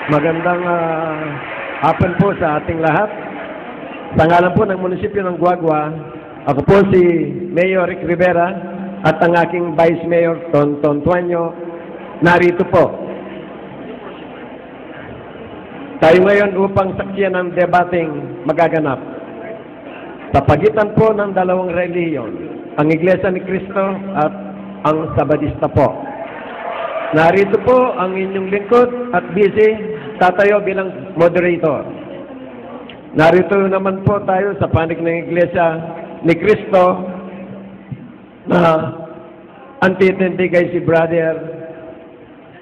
Magandang hapon po sa ating lahat. Sa ngalan po ng munisipyo ng Guagua, ako po si Mayor Rick Rivera at ang aking Vice Mayor Tonton Tuanyo narito po. Tayo ngayon upang saksiyan ng debating magaganap sa pagitan po ng dalawang relihiyon, ang Iglesia ni Cristo at ang Sabadista po. Narito po ang inyong lingkod at busy tatayo bilang moderator. Narito naman po tayo sa panig ng Iglesia ni Cristo na antitindi kay si Brother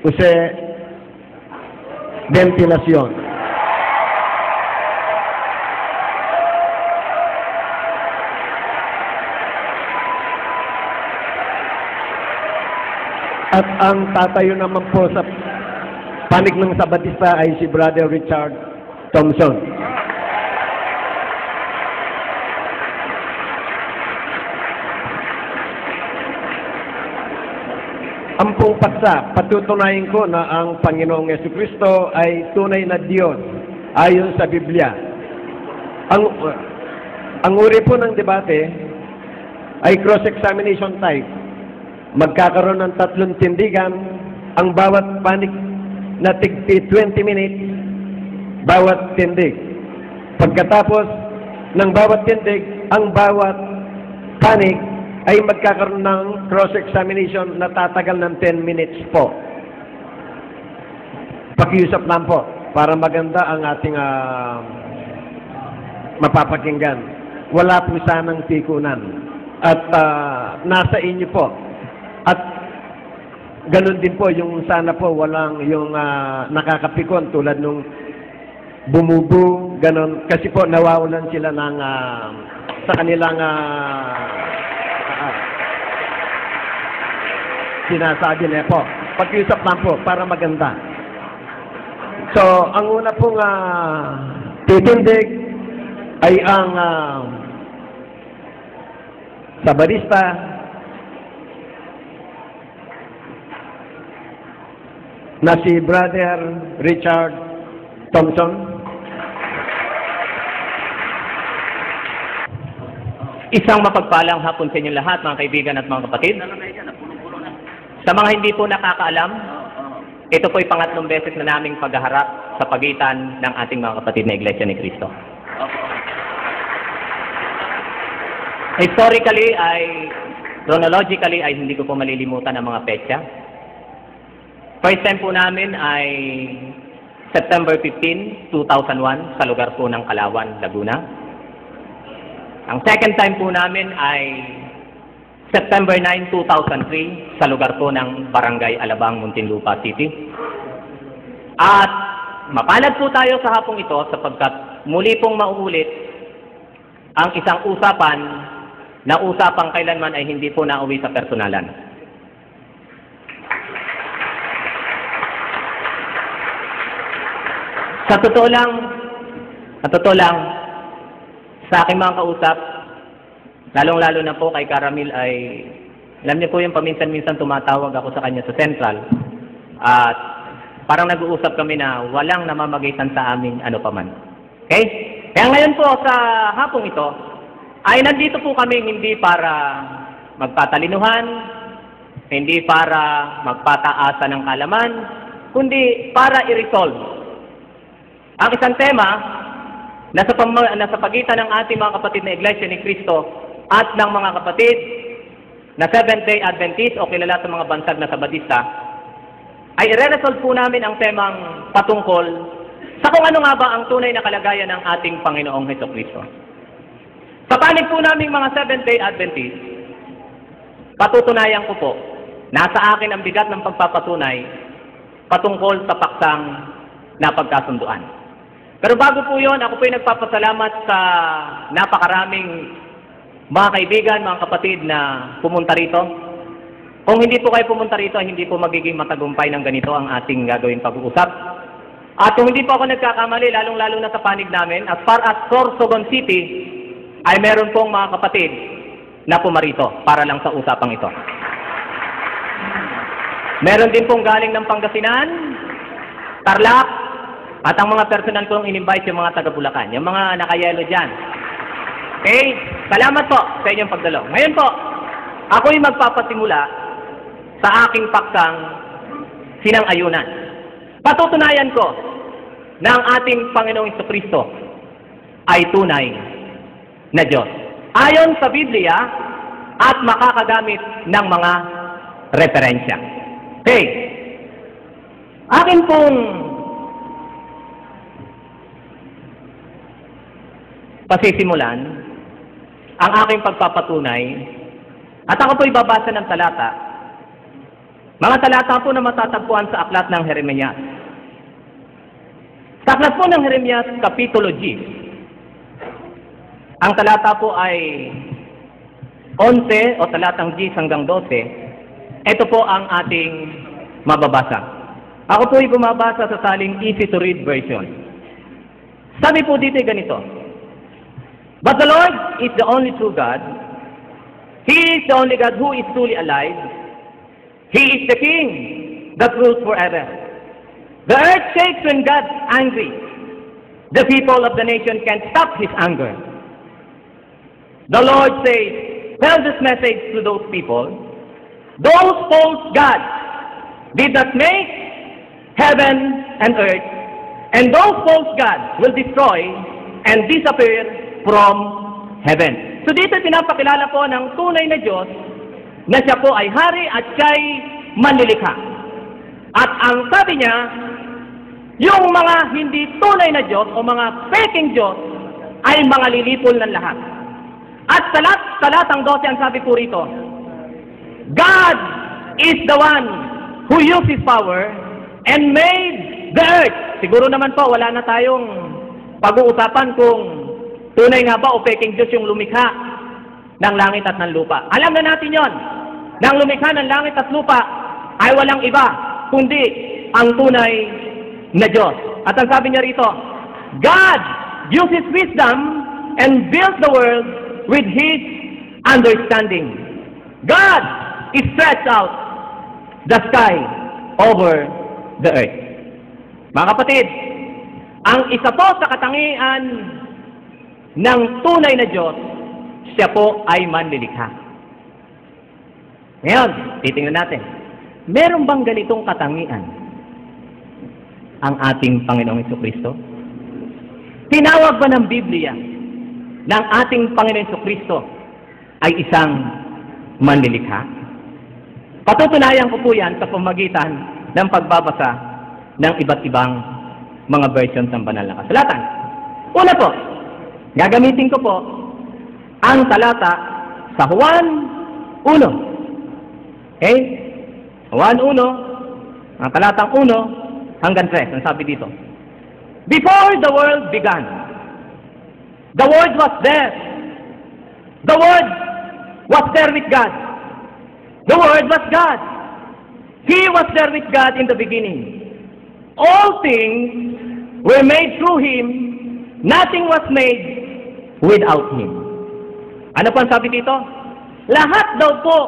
Jose Ventilacion. At ang tatayo naman po sa panig ng Sabadista ay si Brother Richard Thompson. Ampong paksa, patutunayin ko na ang Panginoong Jesucristo ay tunay na Diyos ayon sa Biblia. Ang uri po ng debate ay cross-examination type. Magkakaroon ng 3 tindigan, ang bawat panig na tigti 20 minutes, bawat tindig. Pagkatapos ng bawat tindig, ang bawat panig ay magkakaroon ng cross-examination na tatagal ng 10 minutes po. Pakiusap lang po para maganda ang ating mapapakinggan. Wala po sanang tikunan. At nasa inyo po. At ganun din po yung sana po walang yung nakakapikon tulad nung bumubu, ganun. Kasi po nawawalan sila ng sa kanilang sinasabi nila po. Pag-iusap lang po para maganda. So, ang una pong titindig ay ang Sabadista na si Brother Richard Thompson. Isang mapagpalang hapon sa inyong lahat, mga kaibigan at mga kapatid. Sa mga hindi po nakakaalam, ito po ay pangatlong beses na naming paghaharap sa pagitan ng ating mga kapatid na Iglesia ni Cristo. Historically chronologically ay hindi ko po malilimutan ang mga petsa. First time po namin ay September 15, 2001 sa lugar po ng Kalawan, Laguna. Ang second time po namin ay September 9, 2003 sa lugar po ng Barangay Alabang, Muntinlupa City. At mapalad po tayo sa hapong ito sapagkat muli pong mauulit ang isang usapan na usapang kailanman ay hindi po nauwi sa personalan. Sa totoo lang, sa aking mga kausap, lalong-lalo na po kay Caramil ay, alam niyo po yung paminsan-minsan tumatawag ako sa kanya sa Central at parang nag-uusap kami na walang namamagitan sa amin ano paman. Okay? Kaya ngayon po sa hapong ito, ay nandito po kami hindi para magpatalinuhan, hindi para magpataasa ng kalaman, kundi para i-resolve ang isang tema na sa pagitan ng ating mga kapatid na Iglesia ni Cristo at ng mga kapatid na Seventh-day Adventist o kilala sa mga bansag na Sabadista, ay i-resolve po namin ang temang patungkol sa kung ano nga ba ang tunay na kalagayan ng ating Panginoong Jesucristo. Sa panig po naming mga Seventh-day Adventist, patutunayan ko po, nasa akin ang bigat ng pagpapatunay patungkol sa paksang napagkasunduan. Pero bago po yun, ako po ay nagpapasalamat sa napakaraming mga kaibigan, mga kapatid na pumunta rito. Kung hindi po kayo pumunta rito, hindi po magiging matagumpay ng ganito ang ating gagawing pag-uusap. At kung hindi po ako nagkakamali, lalong-lalo na sa panig namin, as far as Sorsogon City, ay meron pong mga kapatid na pumarito para lang sa usapang ito. Meron din pong galing ng Pangasinan, Tarlac, At ang mga personal kong in-invite yung mga taga Bulacan, yung mga nakayelo dyan. Okay? Salamat po sa inyong pagdalo. Ngayon po, ako'y magpapasimula sa aking paksang sinang-ayunan. Patutunayan ko na ang ating Panginoong Jesucristo ay tunay na Diyos. Ayon sa Biblia at makakagamit ng mga referensya. Okay. Akin pong pasisimulan ang aking pagpapatunay at ako po'y babasa ng talata. Mga talata po na matatagpuan sa aklat ng Jeremias. Sa aklat po ng Jeremias, Kapitulo 10. Ang talata po ay 11 o talatang 10 hanggang 12. Ito po ang ating mababasa. Ako po ay bumabasa sa saling easy to read version. Sabi po dito ganito. But the Lord is the only true God. He is the only God who is truly alive. He is the King that rules forever. The earth shakes when God's angry. The people of the nation can't stop His anger. The Lord says, tell this message to those people. Those false gods did not make heaven and earth, and those false gods will destroy and disappear from heaven. So dito pinapakilala po ng tunay na Diyos na siya po ay hari at siya'y manlilikha. At ang sabi niya, yung mga hindi tunay na Diyos o mga faking Diyos ay mga lilipol ng lahat. At sa talatang 12 ang sabi po rito, God is the one who used His power and made the earth. Siguro naman po, wala na tayong pag-uusapan kung tunay nga ba o peking Diyos yung lumikha ng langit at ng lupa. Alam na natin yon. Nang lumikha ng langit at lupa ay walang iba, kundi ang tunay na Diyos. At ang sabi niya rito, God uses wisdom and built the world with His understanding. God stretched out the sky over the earth. Mga kapatid, ang isa po sa katangian ng tunay na Diyos, siya po ay manlilikha. Ngayon, titingnan natin, meron bang ganitong katangian ang ating Panginoong Jesucristo? Tinawag ba ng Biblia ng ating Panginoong Jesucristo ay isang manlilikha? Patutunayan ko po yan sa pamagitan ng pagbabasa ng iba't ibang mga versions ng banal na kasulatan. Una po, gagamitin ko po ang talata sa Juan 1. Okay? Juan 1, ang talatang 1 hanggang 3. Ang sabi dito, before the world began, the Word was there. The Word was there with God. The Word was God. He was there with God in the beginning. All things were made through Him. Nothing was made without Him. Ano po ang sabi dito? Lahat daw po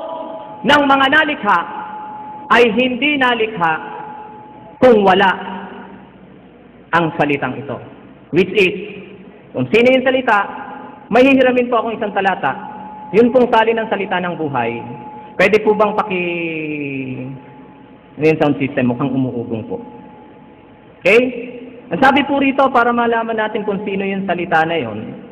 ng mga nalikha ay hindi nalikha kung wala ang salitang ito. Which is, kung sino yung salita, mahihiramin po akong isang talata. Yun pong tali ng salita ng buhay. Pwede po bang yung sound system, mukhang umuugong po. Okay? Ang sabi po rito, para malaman natin kung sino yung salita na yon,